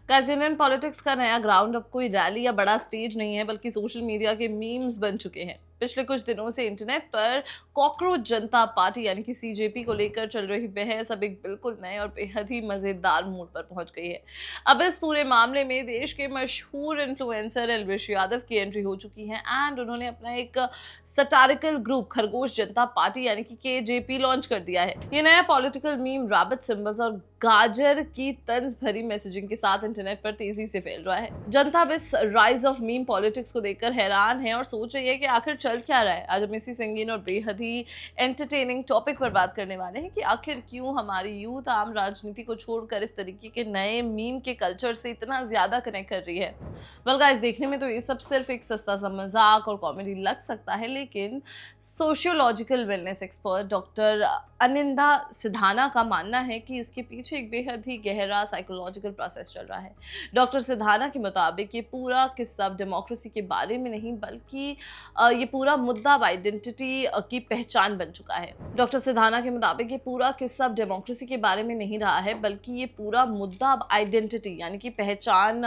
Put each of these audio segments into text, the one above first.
Guys, Indian politics का नया ground अब कोई रैली या बड़ा स्टेज नहीं है, बल्कि सोशल मीडिया के मीम्स बन चुके हैं। पिछले कुछ दिनों से इंटरनेट पर कॉकरोच जनता पार्टी यानी कि सीजेपी को लेकर चल रही बहस अब एक बिल्कुल नए और बेहद ही मजेदार मूड पर पहुंच गई है। अब इस पूरे मामले में देश के मशहूर इन्फ्लुएंसर एल्विश यादव की एंट्री हो चुकी है एंड उन्होंने अपना एक सटारिकल ग्रुप खरगोश जनता पार्टी यानी कि केजेपी लॉन्च कर दिया है। ये नया पॉलिटिकल मीम रैबिट सिंबल्स और गाजर की तंज भरी मैसेजिंग के साथ इंटरनेट पर तेजी से फैल रहा है। जनता अब इस राइज ऑफ मीम पॉलिटिक्स को देखकर हैरान है और सोच रही है कि आखिर चल क्या रहा है। आज हम इसी संगीन और बेहद ही एंटरटेनिंग टॉपिक पर बात करने वाले हैं कि आखिर क्यों हमारी यूथ आम राजनीति को छोड़कर इस तरीके के नए मीम के कल्चर से इतना ज्यादा कनेक्ट कर रही है। वेल गाइस, देखने में तो ये सब सिर्फ एक सस्ता सा मजाक और कॉमेडी लग सकता है, लेकिन sociological wellness expert doctor Aninda Sidhana का मानना है कि इसके पीछे एक बेहद ही गहरा साइकोलॉजिकल प्रोसेस चल रहा है। डॉक्टर सिधाना के मुताबिक ये पूरा किस्सा डेमोक्रेसी के बारे में नहीं, बल्कि ये पूरा मुद्दा अब आइडेंटिटी की पहचान बन चुका है। डॉक्टर सिधाना के मुताबिक ये पूरा किस्सा अब डेमोक्रेसी के बारे में नहीं रहा है, बल्कि ये पूरा मुद्दा अब आइडेंटिटी यानी कि पहचान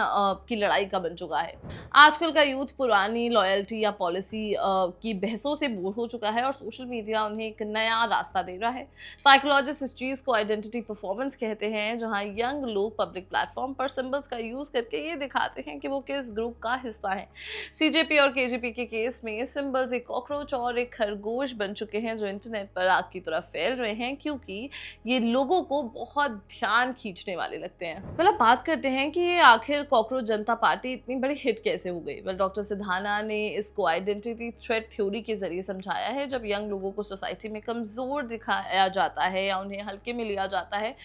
की लड़ाई का बन चुका है। आजकल का यूथ पुरानी लॉयल्टी या पॉलिसी की बहसों से बोर हो चुका है और सोशल मीडिया उन्हें एक नया रास्ता दे रहा है। साइकोलॉजिस्ट इस चीज को आइडेंटिटी परफॉर्मेंस कहते हैं, जहां यंग लोग पब्लिक प्लेटफॉर्म पर सिंबल्स का यूज करके ये दिखाते हैं कि वो किस ग्रुप का हिस्सा है। सीजेपी और केजेपी के केस में सिंबल्स एक कॉकरोच और एक खरगोश बन चुके हैं जो इंटरनेट पर आग की तरफ फैल रहे हैं, क्योंकि ये लोगों को बहुत ध्यान खींचने वाले लगते हैं। मतलब बात करते हैं कि ये आखिर कॉकरोच जनता पार्टी इतनी बड़ी हिट कैसे हो गई। डॉक्टर सिधाना ने इसको आइडेंटिटी थ्रेट थ्योरी के जरिए समझाया है। जब यंग लोगों को सोसाइटी में कमजोर दिखाया जाता है या उन्हें हल्के में लिया जाता है,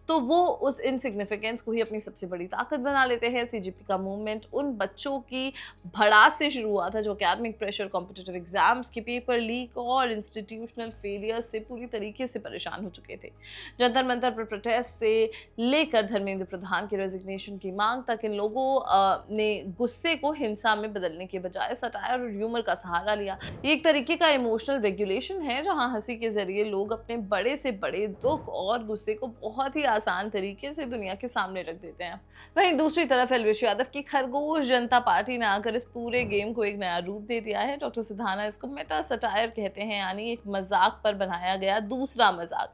तो वो उस इनसिग्निफिकेंस को ही अपनी सबसे बड़ी ताकत बना लेते हैं। सीजेपी का मूवमेंट उन बच्चों की भड़ास से शुरू हुआ था जो एकेडमिक प्रेशर, कॉम्पिटिटिव एग्जाम्स के पेपर लीक और इंस्टीट्यूशनल फेलियर से पूरी तरीके से परेशान हो चुके थे। जंतर मंतर पर प्रोटेस्ट से लेकर धर्मेंद्र प्रधान के रेजिग्नेशन की मांग तक इन लोगों ने गुस्से को हिंसा में बदलने के बजाय सटायर और ह्यूमर का सहारा लिया। ये एक तरीके का इमोशनल रेगुलेशन है, जहां हंसी के जरिए लोग अपने बड़े से बड़े दुख और गुस्से को बहुत ही आसान तरीके से दुनिया के सामने रख देते हैं। वहीं दूसरी तरफ एल्विश यादव की खरगोश जनता पार्टी ने आकर इस पूरे गेम को एक नया रूप दे दिया है। डॉक्टर सिधाना इसको मेटा सटायर कहते हैं, यानी एक मजाक पर बनाया गया दूसरा मजाक।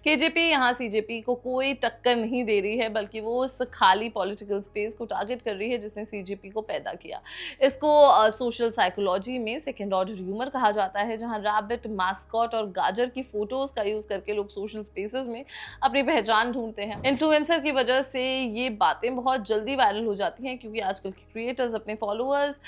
केजेपी यहाँ सीजेपी को कोई टक्कर नहीं दे रही है, बल्कि वो उस खाली पॉलिटिकल स्पेस को टारगेट कर रही है जिसने सीजेपी को पैदा किया। इसको सोशल साइकोलॉजी में सेकेंड ऑर्डर ह्यूमर कहा जाता है, जहां रैबिट, मास्कॉट और गाजर की फोटोज का यूज करके लोग सोशल स्पेसेस में अपनी पहचान ढूंढते हैं। इन्फ्लुएंसर की वजह से ये बातें बहुत जल्दी वायरल हो जाती हैं, क्योंकि आजकल के क्रिएटर्स अपने फॉलोअर्स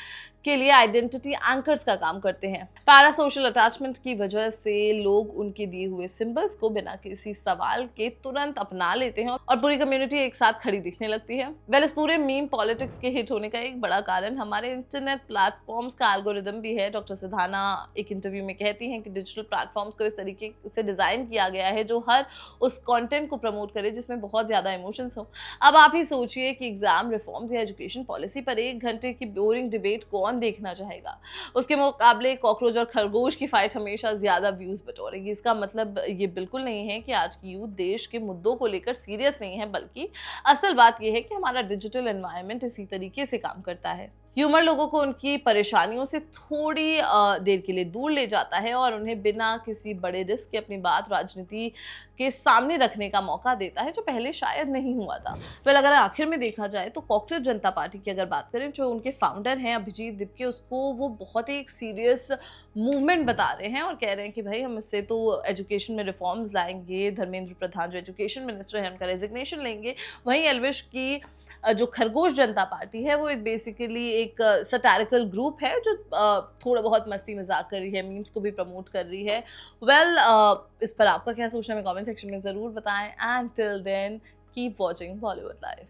के लिए आइडेंटिटी एंकर्स का काम करते हैं। पैरा सोशल अटैचमेंट की वजह से लोग उनके दिए हुए सिंबल्स को बिना किसी सवाल के तुरंत अपना लेते हैं और पूरी कम्युनिटी एक साथ खड़ी दिखने लगती है। वेल, इस पूरे मीम पॉलिटिक्स के हिट होने का एक बड़ा कारण हमारे इंटरनेट प्लेटफॉर्म्स का एल्गोरिदम भी है। डॉक्टर सिधाना एक इंटरव्यू में कहती हैं कि डिजिटल प्लेटफॉर्म्स को इस तरीके से डिजाइन किया गया है जो हर उस कंटेंट को प्रमोट करे जिसमें बहुत ज्यादा इमोशंस हो। अब आप ही सोचिए कि एग्जाम रिफॉर्म्स या एजुकेशन पॉलिसी पर 1 घंटे की बोरिंग डिबेट कौन देखना चाहेगा। उसके मुकाबले कॉकरोच और खरगोश की फाइट हमेशा ज्यादा व्यूज बटोरेगी। इसका मतलब ये बिल्कुल नहीं है कि आज की यूथ देश के मुद्दों को लेकर सीरियस नहीं है, बल्कि असल बात यह है कि हमारा डिजिटल एनवायरनमेंट इसी तरीके से काम करता है। ह्यूमर लोगों को उनकी परेशानियों से थोड़ी देर के लिए दूर ले जाता है और उन्हें बिना किसी बड़े रिस्क के अपनी बात राजनीति के सामने रखने का मौका देता है, जो पहले शायद नहीं हुआ था। वेल, अगर आखिर में देखा जाए तो कॉकरोच जनता पार्टी की अगर बात करें, जो उनके फाउंडर हैं अभिजीत दिपके, उसको वो बहुत ही एक सीरियस मूवमेंट बता रहे हैं और कह रहे हैं कि भाई हम इससे तो एजुकेशन में रिफॉर्म्स लाएंगे। धर्मेंद्र प्रधान जो एजुकेशन मिनिस्टर है उनका रेजिग्नेशन लेंगे। वहीं एल्विश की जो खरगोश जनता पार्टी है वो एक बेसिकली एक सटारिकल ग्रुप है जो थोड़ा बहुत मस्ती मजाक कर रही है, मीम्स को भी प्रमोट कर रही है। वेल, इस पर आपका क्या सोचना है, कमेंट सेक्शन में ज़रूर बताएं and till then keep watching Bollywood live.